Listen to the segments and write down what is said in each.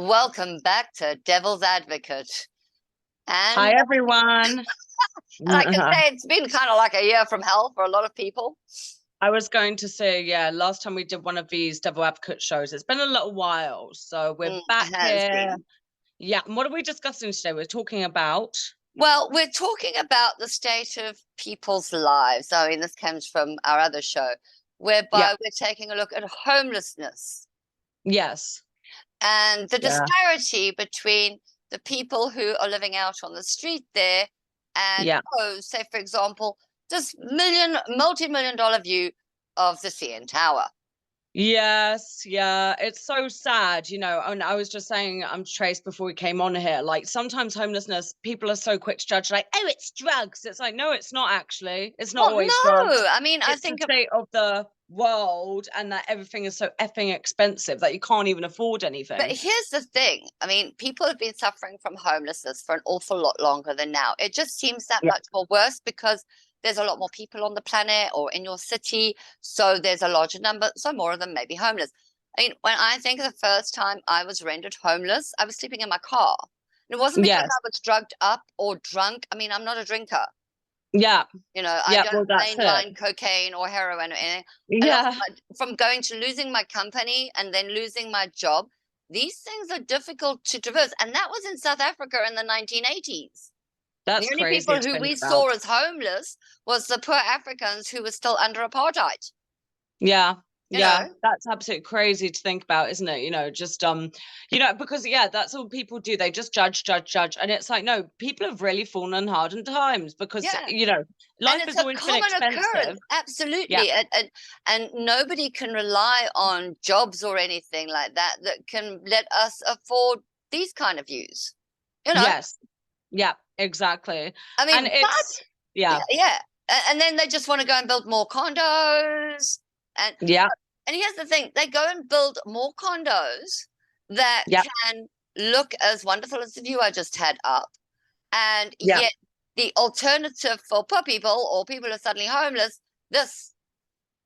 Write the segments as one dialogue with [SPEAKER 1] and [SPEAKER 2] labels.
[SPEAKER 1] Welcome back to Devil's Advocate.
[SPEAKER 2] Hi,
[SPEAKER 1] And
[SPEAKER 2] everyone.
[SPEAKER 1] I can say it's been kind of like a year from hell for a lot of people.
[SPEAKER 2] I was going to say, yeah, last time we did one of these Devil Advocate shows, it's been a little while. So we're back
[SPEAKER 1] It has
[SPEAKER 2] here.
[SPEAKER 1] been.
[SPEAKER 2] Yeah. And what are we discussing today? We're talking about.
[SPEAKER 1] Well, we're talking about the state of people's lives. I mean, this comes from our other show,
[SPEAKER 2] Yeah.
[SPEAKER 1] whereby we're taking a look at homelessness
[SPEAKER 2] Yes.
[SPEAKER 1] and the
[SPEAKER 2] Yeah.
[SPEAKER 1] disparity between the people who are living out on the street there and,
[SPEAKER 2] Yeah.
[SPEAKER 1] say, for example, this multi-million dollar view of the CN Tower.
[SPEAKER 2] Yes, yeah, it's so sad, and I was just saying, Trace, before we came on here, like sometimes homelessness, people are so quick to judge, like, oh, it's drugs. It's like, no, it's not actually. It's not
[SPEAKER 1] Well,
[SPEAKER 2] always drugs.
[SPEAKER 1] no, I mean, I
[SPEAKER 2] It's the
[SPEAKER 1] think
[SPEAKER 2] state of the world and that everything is so effing expensive that you can't even afford
[SPEAKER 1] but
[SPEAKER 2] anything.
[SPEAKER 1] here's the thing. I mean, people have been suffering from homelessness for an awful lot longer than now. It just seems that
[SPEAKER 2] Yeah.
[SPEAKER 1] much more worse because there's a lot more people on the planet or in your city. So there's a larger number. So more of them may be homeless. I mean, when I think of the first time I was rendered homeless, I was sleeping in my car. And it wasn't because
[SPEAKER 2] Yes.
[SPEAKER 1] I was drugged up or drunk. I mean, I'm not a drinker.
[SPEAKER 2] Yeah.
[SPEAKER 1] I
[SPEAKER 2] Yeah.
[SPEAKER 1] don't
[SPEAKER 2] Well, that's it.
[SPEAKER 1] mainline cocaine or heroin or anything.
[SPEAKER 2] Yeah.
[SPEAKER 1] From going to losing my company and then losing my job. These things are difficult to traverse. And that was in South Africa in the 1980s. The
[SPEAKER 2] That's
[SPEAKER 1] only
[SPEAKER 2] crazy
[SPEAKER 1] people
[SPEAKER 2] to
[SPEAKER 1] who
[SPEAKER 2] think
[SPEAKER 1] we
[SPEAKER 2] about.
[SPEAKER 1] saw as homeless was the poor Africans who were still under apartheid.
[SPEAKER 2] Yeah.
[SPEAKER 1] You
[SPEAKER 2] Yeah,
[SPEAKER 1] know,
[SPEAKER 2] that's absolutely crazy to think about, isn't it? Because yeah, that's all people do. They just judge, judge, judge. And it's like, no, people have really fallen on hardened times because,
[SPEAKER 1] yeah. And
[SPEAKER 2] life
[SPEAKER 1] it's
[SPEAKER 2] has
[SPEAKER 1] a
[SPEAKER 2] always been
[SPEAKER 1] common
[SPEAKER 2] expensive.
[SPEAKER 1] occurrence,
[SPEAKER 2] Yeah.
[SPEAKER 1] absolutely. And nobody can rely on jobs or anything like that that can let us afford these kind of views. You know,
[SPEAKER 2] Yes. Yeah, exactly.
[SPEAKER 1] I
[SPEAKER 2] And
[SPEAKER 1] mean, but
[SPEAKER 2] yeah,
[SPEAKER 1] yeah. And then they just want to go and build more condos. And
[SPEAKER 2] yeah,
[SPEAKER 1] and here's the thing, they go and build more condos that
[SPEAKER 2] yeah,
[SPEAKER 1] can look as wonderful as the view I just had up. And
[SPEAKER 2] yeah.
[SPEAKER 1] yet the alternative for poor people or people who are suddenly homeless, this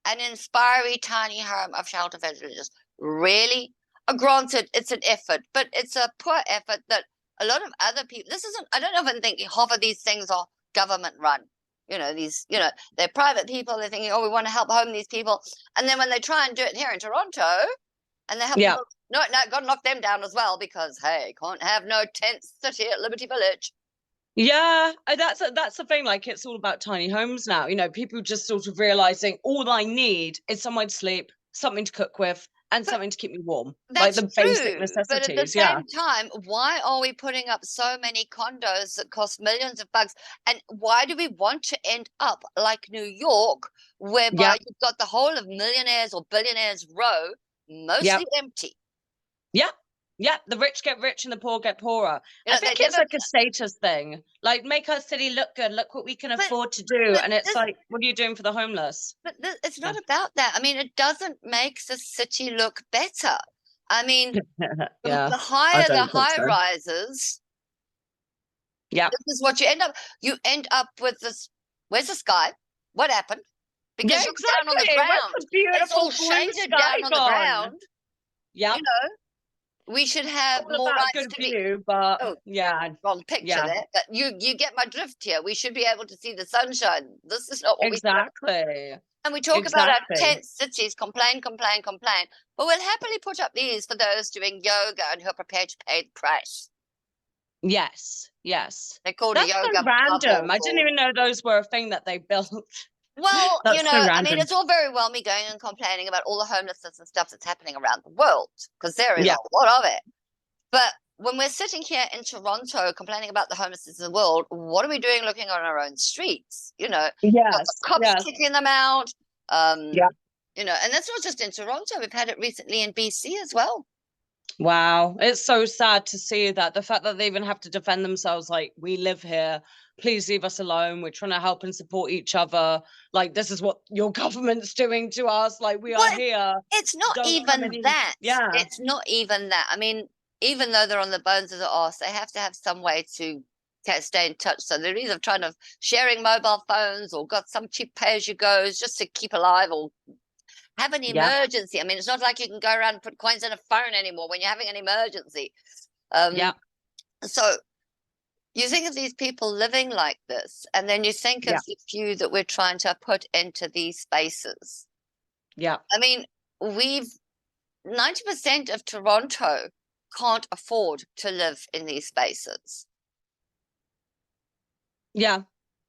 [SPEAKER 1] an inspiring tiny home of shelter facilities. Really? Granted, it's an effort, but it's a poor effort that a lot of other people, this isn't, I don't even think half of these things are government run. They're private people. They're thinking, oh, we want to help home these people. And then when they try and do it here in Toronto and they help them,
[SPEAKER 2] Yeah.
[SPEAKER 1] no, got to knock them down as well because, hey, can't have no tent city at Liberty Village.
[SPEAKER 2] Yeah, that's the thing. Like, it's all about tiny homes now. People just sort of realizing all I need is somewhere to sleep, something to cook with, and
[SPEAKER 1] But
[SPEAKER 2] something to keep me warm. Like
[SPEAKER 1] that's
[SPEAKER 2] the basic
[SPEAKER 1] true. But at the
[SPEAKER 2] necessities. Yeah.
[SPEAKER 1] same time, why are we putting up so many condos that cost millions of bucks? And why do we want to end up like New York,
[SPEAKER 2] Yeah.
[SPEAKER 1] whereby you've got the whole of Millionaires or Billionaires Row
[SPEAKER 2] Yeah.
[SPEAKER 1] mostly empty?
[SPEAKER 2] Yeah. Yeah. The rich get rich and the poor get poorer. I
[SPEAKER 1] They
[SPEAKER 2] think it's
[SPEAKER 1] never.
[SPEAKER 2] like a status thing. Like, make our city look good. Look what we can
[SPEAKER 1] But
[SPEAKER 2] afford to do.
[SPEAKER 1] but
[SPEAKER 2] And it's
[SPEAKER 1] this
[SPEAKER 2] like, what are you doing for the homeless?
[SPEAKER 1] it's
[SPEAKER 2] Yeah.
[SPEAKER 1] not about that. I mean, it doesn't make the city look better. I mean,
[SPEAKER 2] Yeah.
[SPEAKER 1] the
[SPEAKER 2] I
[SPEAKER 1] higher the
[SPEAKER 2] don't think
[SPEAKER 1] high
[SPEAKER 2] so.
[SPEAKER 1] rises,
[SPEAKER 2] Yeah.
[SPEAKER 1] this is what you end up. You end up with this. Where's the sky? What happened?
[SPEAKER 2] Yeah,
[SPEAKER 1] Because you look down on the
[SPEAKER 2] exactly. Where's
[SPEAKER 1] ground.
[SPEAKER 2] the
[SPEAKER 1] It's
[SPEAKER 2] beautiful
[SPEAKER 1] all
[SPEAKER 2] blue
[SPEAKER 1] shaded
[SPEAKER 2] sky
[SPEAKER 1] down on the
[SPEAKER 2] gone?
[SPEAKER 1] ground.
[SPEAKER 2] Yep.
[SPEAKER 1] You know, we should have
[SPEAKER 2] All
[SPEAKER 1] more
[SPEAKER 2] about a
[SPEAKER 1] rights
[SPEAKER 2] good
[SPEAKER 1] to be.
[SPEAKER 2] view, but
[SPEAKER 1] Oh,
[SPEAKER 2] yeah,
[SPEAKER 1] wrong picture
[SPEAKER 2] yeah,
[SPEAKER 1] there. But you get my drift here. We should be able to see the sunshine. This is not what we see.
[SPEAKER 2] exactly.
[SPEAKER 1] And we talk about our
[SPEAKER 2] Exactly.
[SPEAKER 1] tent cities, complain, complain, complain. But we'll happily put up these for those doing yoga and who are prepared to pay the price.
[SPEAKER 2] Yes, yes.
[SPEAKER 1] They're called
[SPEAKER 2] That's so
[SPEAKER 1] yoga
[SPEAKER 2] random.
[SPEAKER 1] bubbles
[SPEAKER 2] I didn't
[SPEAKER 1] or
[SPEAKER 2] even know those were a thing that they built.
[SPEAKER 1] well,
[SPEAKER 2] That's so
[SPEAKER 1] I mean,
[SPEAKER 2] random.
[SPEAKER 1] it's all very well me going and complaining about all the homelessness and stuff that's happening around the world, because there is
[SPEAKER 2] Yeah.
[SPEAKER 1] a lot of it. But when we're sitting here in Toronto complaining about the homelessness in the world, what are we doing looking on our own streets? Got the
[SPEAKER 2] Yes,
[SPEAKER 1] cops
[SPEAKER 2] yes.
[SPEAKER 1] kicking them out.
[SPEAKER 2] Yeah.
[SPEAKER 1] And that's not just in Toronto. We've had it recently in BC as well.
[SPEAKER 2] Wow. It's so sad to see that. The fact that they even have to defend themselves, like, we live here. Please leave us alone. We're trying to help and support each other. Like, this is what your government's doing to us. Like, we are
[SPEAKER 1] Well,
[SPEAKER 2] here.
[SPEAKER 1] it's not
[SPEAKER 2] Don't come
[SPEAKER 1] even
[SPEAKER 2] any.
[SPEAKER 1] that.
[SPEAKER 2] Yeah.
[SPEAKER 1] It's not even that. I mean, even though they're on the bones of the arse, they have to have some way to stay in touch. So they're either trying to sharing mobile phones or got some cheap pay as you goes just to keep alive or have an
[SPEAKER 2] Yeah.
[SPEAKER 1] emergency. I mean, it's not like you can go around and put coins in a phone anymore when you're having an emergency.
[SPEAKER 2] Yeah.
[SPEAKER 1] So you think of these people living like this, and then you think
[SPEAKER 2] Yeah.
[SPEAKER 1] of the few that we're trying to put into these spaces.
[SPEAKER 2] Yeah.
[SPEAKER 1] I mean, 90% of Toronto can't afford to live in these spaces.
[SPEAKER 2] Yeah.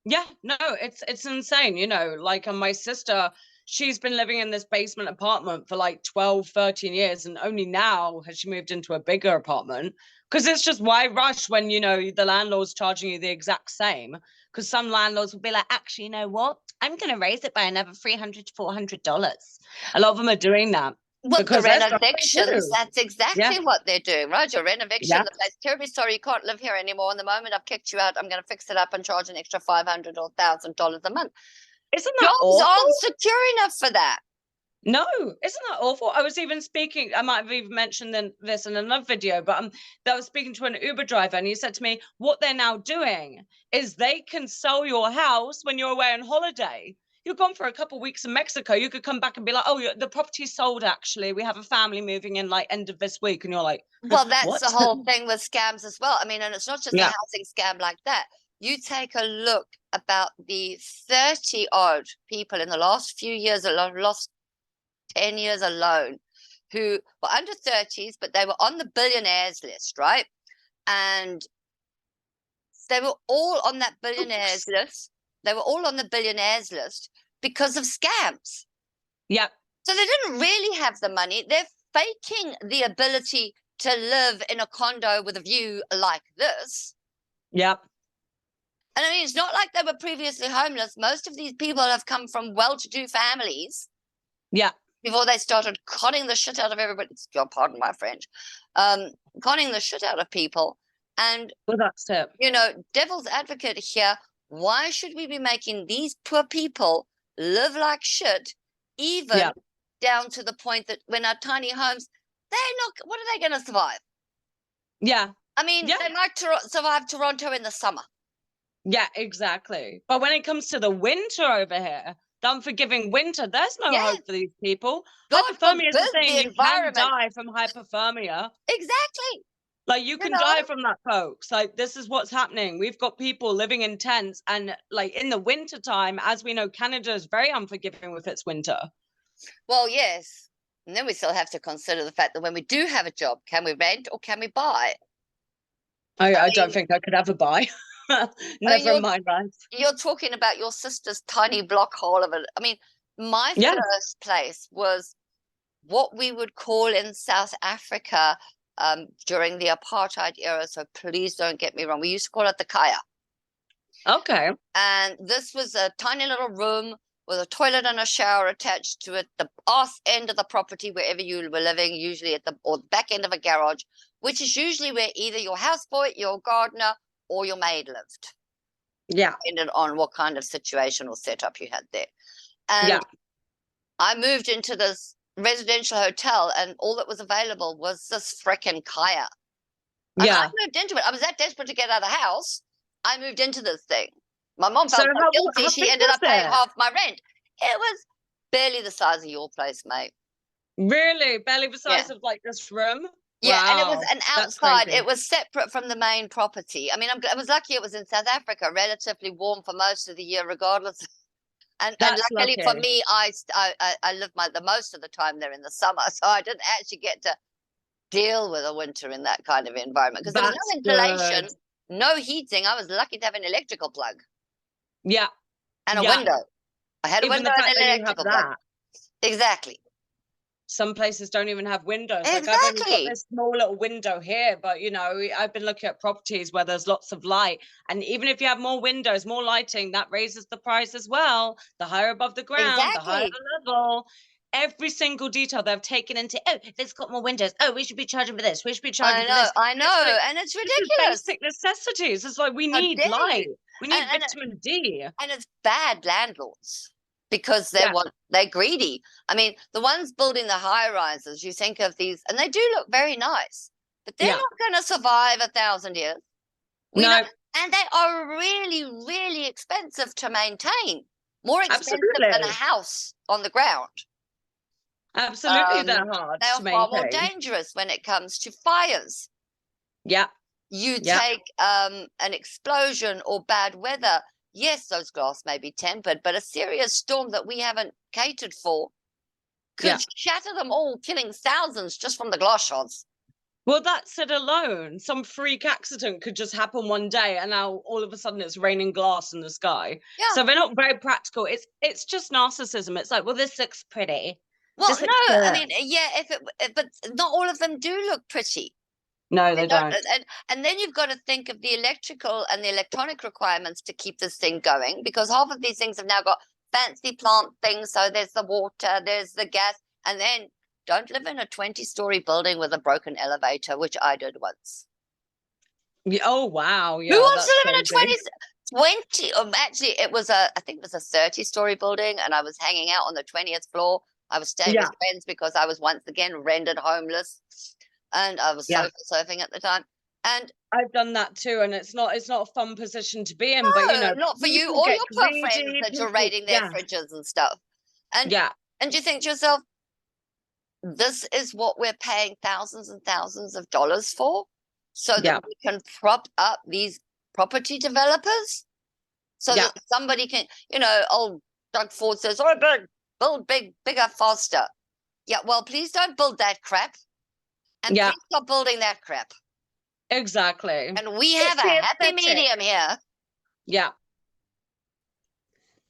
[SPEAKER 2] Yeah. No, it's insane. You know, like my sister, she's been living in this basement apartment for like 12, 13 years. And only now has she moved into a bigger apartment. Because it's just, why rush when, you know, the landlord's charging you the exact same? Because some landlords will be like, actually, you know what? I'm going to raise it by another $300 to $400. A lot of them are doing that
[SPEAKER 1] With the
[SPEAKER 2] because that's what they
[SPEAKER 1] renovictions,
[SPEAKER 2] do.
[SPEAKER 1] that's
[SPEAKER 2] Yeah.
[SPEAKER 1] exactly what they're doing, right? Your renovation,
[SPEAKER 2] Yeah.
[SPEAKER 1] the place, terribly sorry, you can't live here anymore. And the moment I've kicked you out, I'm going to fix it up and charge an extra $500 or $1,000 a month.
[SPEAKER 2] Isn't that
[SPEAKER 1] Jobs
[SPEAKER 2] awful?
[SPEAKER 1] aren't secure enough for that.
[SPEAKER 2] No, isn't that awful? I was even speaking, I might have even mentioned this in another video, but I was speaking to an Uber driver and he said to me, what they're now doing is they can sell your house when you're away on holiday. You're gone for a couple of weeks in Mexico. You could come back and be like, oh, the property's sold, actually. We have a family moving in like end of this week. And you're like,
[SPEAKER 1] Well, that's
[SPEAKER 2] what?
[SPEAKER 1] the whole thing with scams as well. I mean, and it's not just a
[SPEAKER 2] Yeah.
[SPEAKER 1] housing scam like that. You take a look about the 30 odd people in the last few years, last 10 years alone, who were under 30s, but they were on the billionaires list, right? And they were all on that billionaires list. They were all on the billionaires list because of scams.
[SPEAKER 2] Yeah.
[SPEAKER 1] So they didn't really have the money. They're faking the ability to live in a condo with a view like this.
[SPEAKER 2] Yeah.
[SPEAKER 1] And I mean, it's not like they were previously homeless. Most of these people have come from well-to-do families
[SPEAKER 2] Yeah.
[SPEAKER 1] before they started conning the shit out of everybody. Pardon my French. Conning the shit out of people. And,
[SPEAKER 2] Well, that's it.
[SPEAKER 1] you know, devil's advocate here, why should we be making these poor people live like shit, even down to the point that when our tiny homes, they're not, what are they going to survive?
[SPEAKER 2] Yeah.
[SPEAKER 1] I mean,
[SPEAKER 2] Yeah.
[SPEAKER 1] they might survive Toronto in the summer.
[SPEAKER 2] Yeah, exactly. But when it comes to the winter over here, the unforgiving winter, there's no
[SPEAKER 1] Yeah.
[SPEAKER 2] hope for these people.
[SPEAKER 1] God
[SPEAKER 2] Hypothermia is the
[SPEAKER 1] forbid
[SPEAKER 2] thing.
[SPEAKER 1] the
[SPEAKER 2] You can
[SPEAKER 1] environment.
[SPEAKER 2] die from hypothermia.
[SPEAKER 1] Exactly.
[SPEAKER 2] Like, you can die from that, folks. Like, this is what's happening. We've got people living in tents, and like in the winter time, as we know, Canada is very unforgiving with its winter.
[SPEAKER 1] Well, yes. And then we still have to consider the fact that when we do have a job, can we rent or can we buy?
[SPEAKER 2] I don't think I could ever buy. Never mind, right?
[SPEAKER 1] You're talking about your sister's tiny block hole of it. I mean, my
[SPEAKER 2] Yeah.
[SPEAKER 1] first place was what we would call in South Africa during the apartheid era. So please don't get me wrong. We used to call it the kaya.
[SPEAKER 2] Okay.
[SPEAKER 1] And this was a tiny little room with a toilet and a shower attached to it, the arse end of the property, wherever you were living, usually at the back end of a garage, which is usually where either your houseboy, your gardener, or your maid lived.
[SPEAKER 2] Yeah.
[SPEAKER 1] Depending on what kind of situation or setup you had there. And
[SPEAKER 2] yeah.
[SPEAKER 1] I moved into this residential hotel, and all that was available was this frickin' kaya. And I moved into it. I was that desperate to get out of the house. I moved into this thing. My mom felt so guilty. She ended up paying half my rent. It was barely the size of your place, mate.
[SPEAKER 2] Really? Barely the size of like this room?
[SPEAKER 1] Yeah,
[SPEAKER 2] wow.
[SPEAKER 1] And it was an outside. It was separate from the main property. I mean, I was lucky it was in South Africa, relatively warm for most of the year, regardless. And luckily for me, I lived the most of the time there in the summer, so I didn't actually get to deal with a winter in that kind of environment because there was no ventilation, no heating. I was lucky to have an electrical plug.
[SPEAKER 2] Yeah.
[SPEAKER 1] And a window. I had a window and an electrical plug. Exactly.
[SPEAKER 2] Some places don't even have windows.
[SPEAKER 1] Exactly.
[SPEAKER 2] Like, I've only got this small little window here, but you know, I've been looking at properties where there's lots of light, and even if you have more windows, more lighting, that raises the price as well. The higher above the ground, the higher the level. Every single detail they've taken into, oh, if it's got more windows, oh, we should be charging for this, we should be charging for this.
[SPEAKER 1] I know, like, and it's ridiculous.
[SPEAKER 2] Basic necessities. It's like, we need light, we need vitamin D.
[SPEAKER 1] And it's bad landlords because they're greedy. I mean, the ones building the high rises, you think of these, and they do look very nice, but they're not going to survive 1,000 years. We know, and they are really, really expensive to maintain. More expensive than a house on the ground.
[SPEAKER 2] Absolutely, they're hard
[SPEAKER 1] They
[SPEAKER 2] to
[SPEAKER 1] are far more
[SPEAKER 2] maintain.
[SPEAKER 1] dangerous when it comes to fires.
[SPEAKER 2] Yeah,
[SPEAKER 1] You
[SPEAKER 2] yeah,
[SPEAKER 1] take an explosion or bad weather. Yes, those glass may be tempered, but a serious storm that we haven't catered for
[SPEAKER 2] yeah.
[SPEAKER 1] could shatter them all, killing thousands just from the glass shards.
[SPEAKER 2] Well, that's it alone. Some freak accident could just happen one day, and now all of a sudden it's raining glass in the sky.
[SPEAKER 1] Yeah.
[SPEAKER 2] So they're not very practical. It's just narcissism. It's like, well, this looks pretty.
[SPEAKER 1] Well,
[SPEAKER 2] This looks
[SPEAKER 1] no, I
[SPEAKER 2] good.
[SPEAKER 1] mean, yeah, but not all of them do look pretty.
[SPEAKER 2] No,
[SPEAKER 1] They
[SPEAKER 2] they
[SPEAKER 1] don't,
[SPEAKER 2] don't.
[SPEAKER 1] and then you've got to think of the electrical and the electronic requirements to keep this thing going, because half of these things have now got fancy plant things. So there's the water, there's the gas, and then don't live in a 20-story building with a broken elevator, which I did once.
[SPEAKER 2] Yeah, oh wow,
[SPEAKER 1] Who
[SPEAKER 2] yeah,
[SPEAKER 1] wants to
[SPEAKER 2] that's
[SPEAKER 1] live in a
[SPEAKER 2] crazy.
[SPEAKER 1] 20, actually, I think it was a 30-story building, and I was hanging out on the 20th floor. I was staying
[SPEAKER 2] Yeah,
[SPEAKER 1] with friends because I was once again rendered homeless, and I was
[SPEAKER 2] yeah.
[SPEAKER 1] sofa surfing at the time. And
[SPEAKER 2] I've done that too, and it's not a fun position to be in. But you
[SPEAKER 1] no,
[SPEAKER 2] know,
[SPEAKER 1] not for you
[SPEAKER 2] people
[SPEAKER 1] or
[SPEAKER 2] get
[SPEAKER 1] your poor friends
[SPEAKER 2] greedy.
[SPEAKER 1] that you're
[SPEAKER 2] People,
[SPEAKER 1] raiding their
[SPEAKER 2] yeah,
[SPEAKER 1] fridges and stuff. And
[SPEAKER 2] yeah,
[SPEAKER 1] and you think to yourself, this is what we're paying thousands and thousands of dollars for, so that
[SPEAKER 2] yeah,
[SPEAKER 1] we can prop up these property developers, so
[SPEAKER 2] yeah,
[SPEAKER 1] that somebody can, old Doug Ford says, "All right, build bigger, faster." Yeah, well, please don't build that crap, and
[SPEAKER 2] yeah.
[SPEAKER 1] please stop building that crap.
[SPEAKER 2] Exactly.
[SPEAKER 1] And we have
[SPEAKER 2] It's
[SPEAKER 1] a
[SPEAKER 2] the
[SPEAKER 1] happy
[SPEAKER 2] aesthetic.
[SPEAKER 1] medium here.
[SPEAKER 2] Yeah.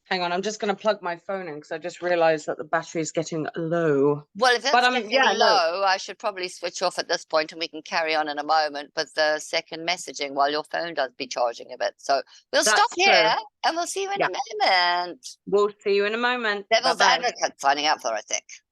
[SPEAKER 2] Hang on, I'm just going to plug my phone in because I just realized that the battery is getting low.
[SPEAKER 1] Well, if
[SPEAKER 2] But
[SPEAKER 1] it's getting
[SPEAKER 2] yeah, no,
[SPEAKER 1] low, I should probably switch off at this point and we can carry on in a moment with the second messaging while your phone does be charging a bit. So we'll stop
[SPEAKER 2] that's true.
[SPEAKER 1] here and we'll see you in
[SPEAKER 2] Yeah,
[SPEAKER 1] a moment.
[SPEAKER 2] we'll see you in a moment. Bye
[SPEAKER 1] Devil's
[SPEAKER 2] bye.
[SPEAKER 1] advocate signing up for, I think.